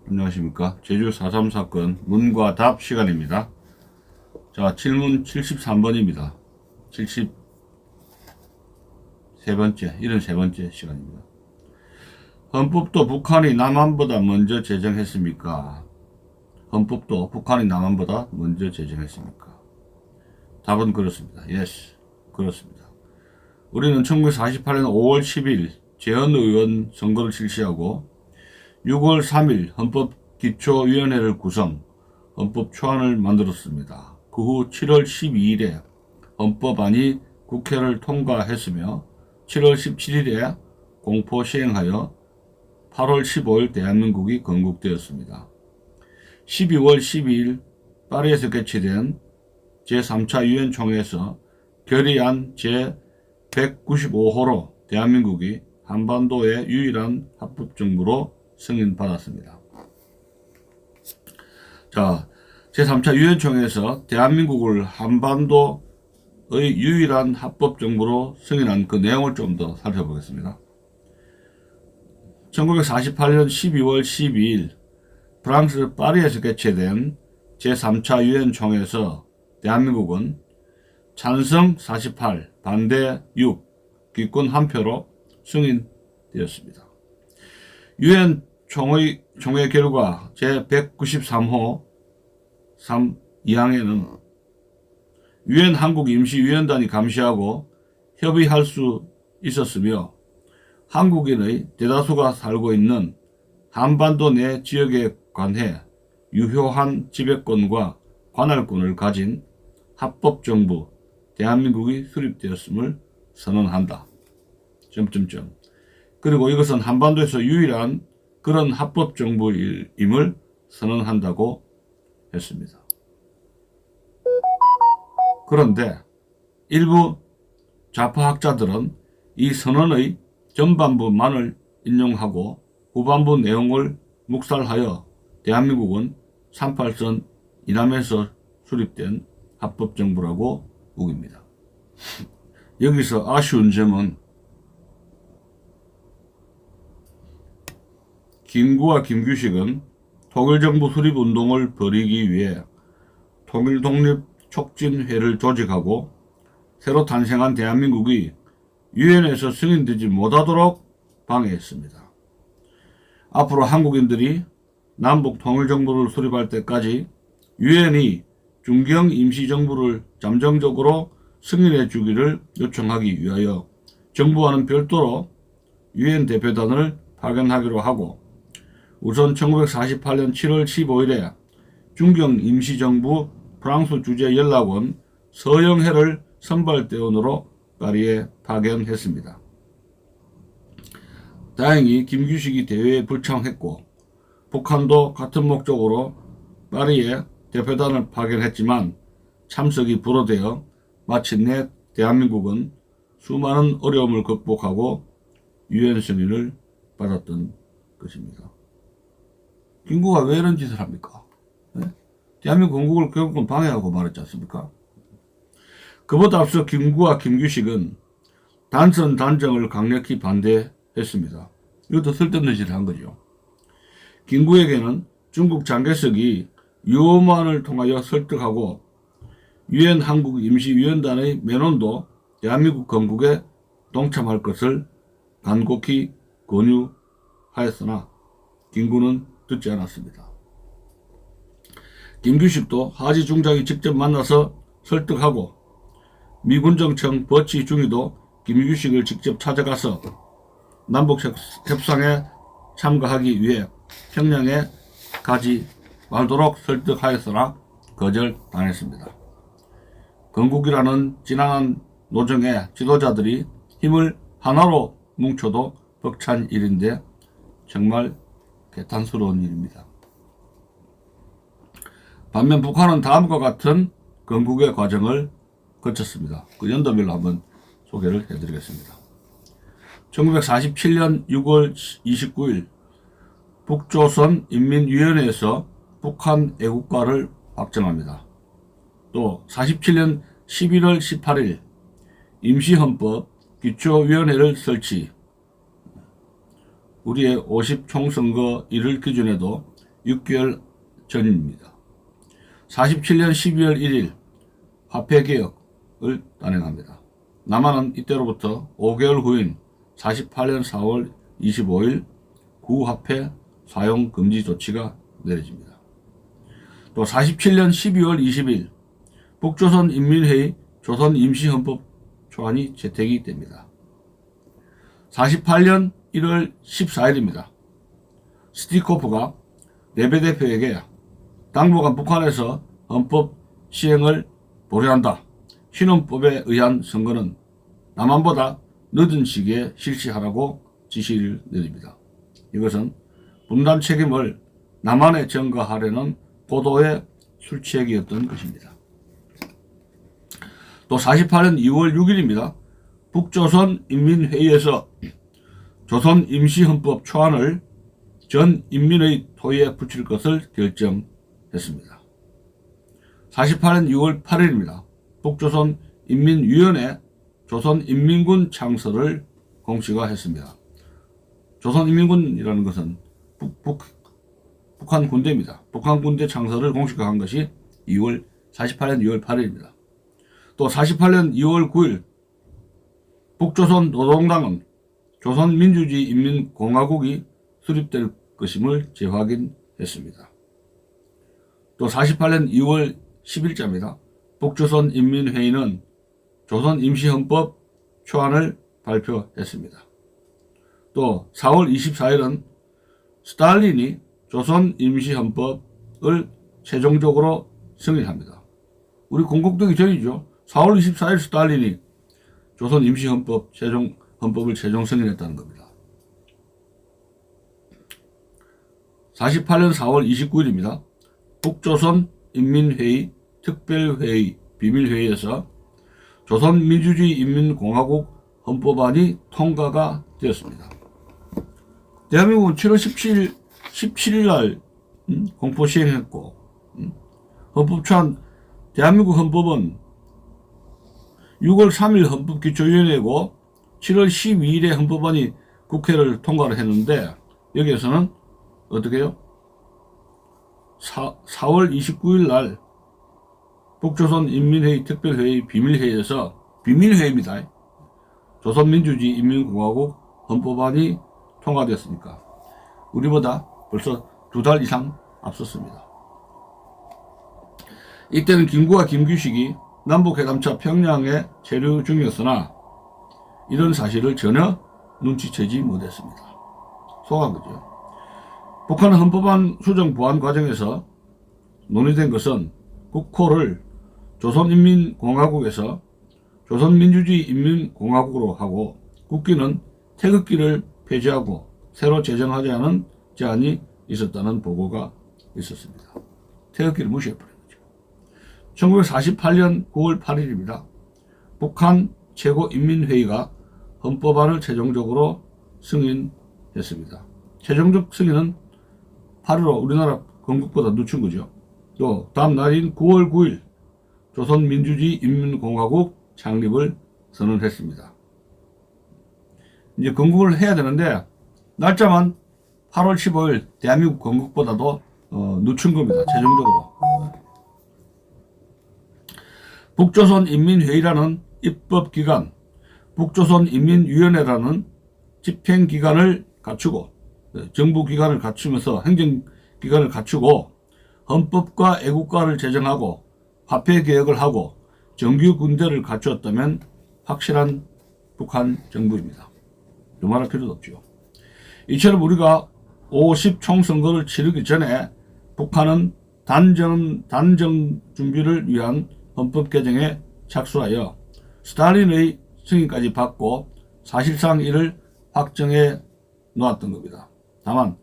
안녕하십니까. 제주 4.3 사건 문과 답 시간입니다. 자, 질문 73번입니다. 73번째, 73번째 시간입니다. 헌법도 북한이 남한보다 먼저 제정했습니까? 헌법도 북한이 남한보다 먼저 제정했습니까? 답은 그렇습니다. Yes, 그렇습니다. 우리는 1948년 5월 10일 재헌의원 선거를 실시하고 6월 3일 헌법기초위원회를 구성, 헌법 초안을 만들었습니다. 그 후 7월 12일에 헌법안이 국회를 통과했으며 7월 17일에 공포 시행하여 8월 15일 대한민국이 건국되었습니다. 12월 12일 파리에서 개최된 제3차 유엔총회에서 결의안 제195호로 대한민국이 한반도의 유일한 합법정부로 승인받았습니다. 자, 제3차 유엔총회에서 대한민국을 한반도의 유일한 합법정부로 승인한 그 내용을 좀 더 살펴보겠습니다. 1948년 12월 12일 프랑스 파리에서 개최된 제3차 유엔총회에서 대한민국은 찬성 48, 반대 6, 기권 1표로 승인되었습니다. 유엔 총회 결과 제193호 3, 2항에는 유엔 한국 임시위원단이 감시하고 협의할 수 있었으며 한국인의 대다수가 살고 있는 한반도 내 지역에 관해 유효한 지배권과 관할권을 가진 합법정부 대한민국이 수립되었음을 선언한다. 그리고 이것은 한반도에서 유일한 그런 합법정부임을 선언한다고 했습니다. 그런데 일부 좌파학자들은 이 선언의 전반부만을 인용하고 후반부 내용을 묵살하여 대한민국은 38선 이남에서 수립된 합법정부라고 우깁니다. 여기서 아쉬운 점은 김구와 김규식은 통일정부 수립운동을 벌이기 위해 통일독립촉진회를 조직하고 새로 탄생한 대한민국이 유엔에서 승인되지 못하도록 방해했습니다. 앞으로 한국인들이 남북 통일정부를 수립할 때까지 유엔이 중경 임시정부를 잠정적으로 승인해 주기를 요청하기 위하여 정부와는 별도로 유엔 대표단을 파견하기로 하고 우선 1948년 7월 15일에 중경 임시정부 프랑스 주재 연락원 서영혜를 선발대원으로 파리에 파견했습니다. 다행히 김규식이 대회에 불참했고 북한도 같은 목적으로 파리에 대표단을 파견했지만 참석이 불허되어 마침내 대한민국은 수많은 어려움을 극복하고 유엔 승인을 받았던 것입니다. 김구가 왜 이런 짓을 합니까? 네? 대한민국 건국을 결국은 방해하고 말았지 않습니까? 그보다 앞서 김구와 김규식은 단선 단정을 강력히 반대했습니다. 이것도 쓸데없는 짓을 한 거죠. 김구에게는 중국 장개석이 유엄안을 통하여 설득하고 유엔 한국 임시위원단의 menon도 대한민국 건국에 동참할 것을 간곡히 권유하였으나 김구는 듣지 않았습니다. 김규식도 하지 중장이 직접 만나서 설득하고 미군정청 버치 중위도 김규식을 직접 찾아가서 남북협상에 참가하기 위해 평양에 가지 말도록 설득하였으나 거절당했습니다. 건국이라는 지난한 노정의 지도자들이 힘을 하나로 뭉쳐도 벅찬 일인데 정말 개탄스러운 일입니다. 반면 북한은 다음과 같은 건국의 과정을 거쳤습니다. 그 연도별로 한번 소개를 해드리겠습니다. 1947년 6월 29일 북조선 인민위원회에서 북한 애국가를 확정합니다. 또 47년 11월 18일 임시헌법 기초위원회를 설치, 우리의 50총선거일을 기준에도 6개월 전입니다. 47년 12월 1일 화폐개혁을 단행합니다. 남한은 이때로부터 5개월 후인 48년 4월 25일 구화폐 사용 금지 조치가 내려집니다. 또 47년 12월 20일 북조선인민회의 조선임시헌법 초안이 채택이 됩니다. 48년 1월 14일입니다. 스티코프가 레베데프에게 당분간 북한에서 헌법 시행을 보류한다. 신헌법에 의한 선거는 남한보다 늦은 시기에 실시하라고 지시를 내립니다. 이것은 분단 책임을 남한에 전가하려는 고도의 술취액이었던 것입니다. 또 48년 2월 6일입니다. 북조선인민회의에서 조선임시헌법 초안을 전 인민의 토의에 붙일 것을 결정했습니다. 48년 6월 8일입니다. 북조선인민위원회 조선인민군 창설을 공식화했습니다. 조선인민군이라는 것은 북한 군대입니다. 북한 군대 창설을 공식화한 것이 48년 2월 8일입니다. 또 48년 2월 9일 북조선 노동당은 조선민주주의인민공화국이 수립될 것임을 재확인했습니다. 또 48년 2월 10일자입니다. 북조선인민회의는 조선임시헌법 초안을 발표했습니다. 또 4월 24일은 스탈린이 조선임시헌법을 최종적으로 승인합니다. 우리 건국되기 전이죠. 4월 24일 스탈린이 조선임시헌법을 최종 승인했다는 겁니다. 48년 4월 29일입니다. 북조선인민회의 특별회의 비밀회의에서 조선민주주의인민공화국 헌법안이 통과가 되었습니다. 대한민국은 7월 17일 날 공포 시행했고 헌법초안 대한민국 헌법은 6월 3일 헌법기초위원회고 7월 12일에 헌법안이 국회를 통과를 했는데 여기에서는 어떻게 해요? 4월 29일 날 북조선인민회의 특별회의 비밀회의에서 비밀회의입니다. 조선민주주의인민공화국 헌법안이 통과되었으니까 우리보다 벌써 2달 이상 앞섰습니다. 이때는 김구와 김규식이 남북회담차 평양에 체류 중이었으나 이런 사실을 전혀 눈치채지 못했습니다. 속한 거죠. 북한은 헌법안 수정 보완 과정에서 논의된 것은 국호를 조선인민공화국에서 조선민주주의인민공화국으로 하고 국기는 태극기를 폐지하고 새로 제정하자는 제안이 있었다는 보고가 있었습니다. 태극기를 무시해버린 거죠. 1948년 9월 8일입니다. 북한 최고인민회의가 헌법안을 최종적으로 승인했습니다. 최종적 승인은 8.15 우리나라 건국보다 늦춘 거죠. 또 다음 날인 9월 9일 조선민주주의인민공화국 창립을 선언했습니다. 이제 건국을 해야 되는데 날짜만 8월 15일 대한민국 건국보다도 늦춘 겁니다. 최종적으로. 북조선인민회의라는 입법기관, 북조선인민위원회라는 집행기관을 갖추고 정부기관을 갖추면서 행정기관을 갖추고 헌법과 애국가를 제정하고 화폐개혁을 하고 정규군대를 갖추었다면 확실한 북한 정부입니다. 두말할 필요도 없죠. 이처럼 우리가 50 총선거를 치르기 전에 북한은 단정 준비를 위한 헌법 개정에 착수하여 스탈린의 승인까지 받고 사실상 이를 확정해 놓았던 겁니다. 다만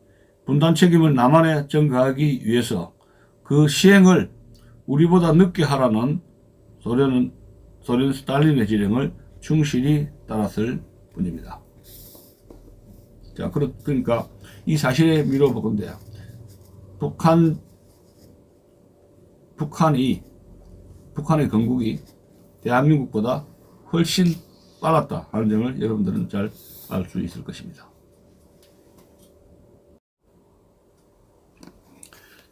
분단 책임을 남한에 전가하기 위해서 그 시행을 우리보다 늦게 하라는 소련 스탈린의 지령을 충실히 따랐을 뿐입니다. 자, 그러니까 이 사실에 미뤄보건대요. 북한의 건국이 대한민국보다 훨씬 빨랐다 하는 점을 여러분들은 잘 알 수 있을 것입니다.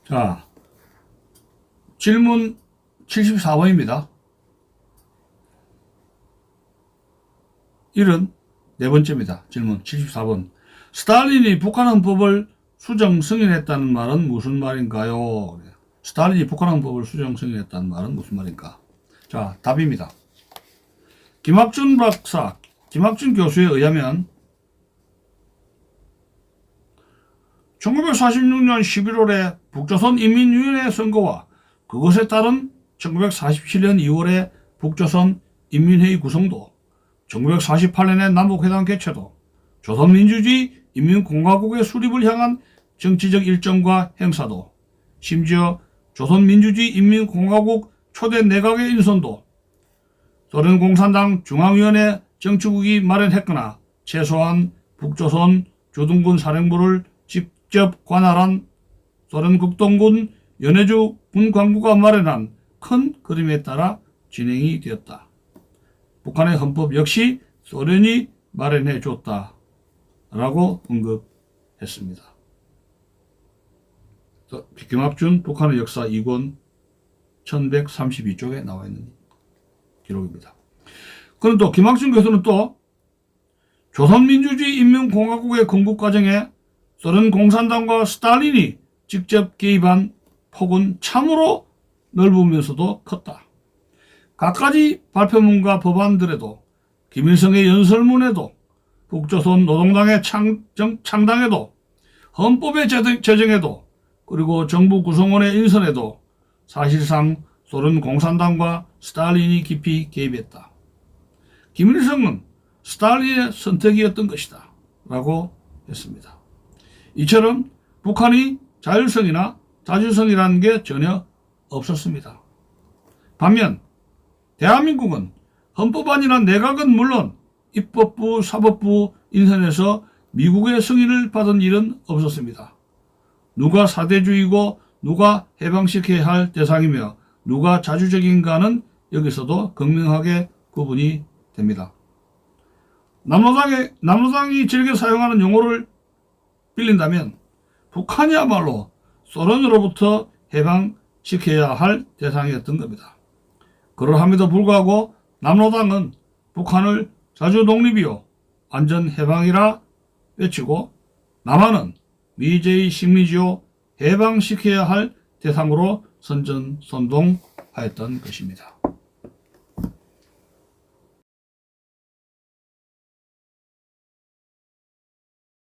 자, 질문 74번입니다. 74번째입니다. 질문 74번. 스탈린이 북한 헌법을 수정 승인했다는 말은 무슨 말인가요? 스탈린이 북한 헌법을 수정 승인했다는 말은 무슨 말인가? 자, 답입니다. 김학준 박사, 김학준 교수에 의하면 1946년 11월에 북조선인민위원회 선거와 그것에 따른 1947년 2월에 북조선 인민회의 구성도, 1948년의 남북회담 개최도, 조선민주주의 인민공화국의 수립을 향한 정치적 일정과 행사도, 심지어 조선민주주의 인민공화국 초대 내각의 인선도 소련공산당 중앙위원회 정치국이 마련했거나 최소한 북조선 주둔군 사령부를 직접 관할한 소련 국동군 연해주 군광부가 마련한 큰 그림에 따라 진행이 되었다. 북한의 헌법 역시 소련이 마련해 줬다 라고 언급했습니다. 김학준 북한의 역사 2권 1132쪽에 나와 있는 기록입니다. 그럼 또 김학준 교수는 또 조선민주주의 인민공화국의 건국 과정에 소련 공산당과 스탈린이 직접 개입한 폭은 참으로 넓으면서도 컸다. 갖가지 발표문과 법안들에도, 김일성의 연설문에도, 북조선 노동당의 창당에도, 헌법의 제정에도, 그리고 정부 구성원의 인선에도 사실상 소련 공산당과 스탈린이 깊이 개입했다. 김일성은 스탈린의 선택이었던 것이다 라고 했습니다. 이처럼 북한이 자율성이나 자주성이라는 게 전혀 없었습니다. 반면 대한민국은 헌법안이나 내각은 물론 입법부, 사법부 인선에서 미국의 승인을 받은 일은 없었습니다. 누가 사대주의고 누가 해방시켜야 할 대상이며 누가 자주적인가는 여기서도 극명하게 구분이 됩니다. 남로당이 즐겨 사용하는 용어를 빌린다면 북한이야말로 소련으로부터 해방시켜야 할 대상이었던 겁니다. 그러함에도 불구하고 남로당은 북한을 자주독립이요 완전해방이라 외치고 남한은 미제의 식민지요 해방시켜야 할 대상으로 선전선동하였던 것입니다.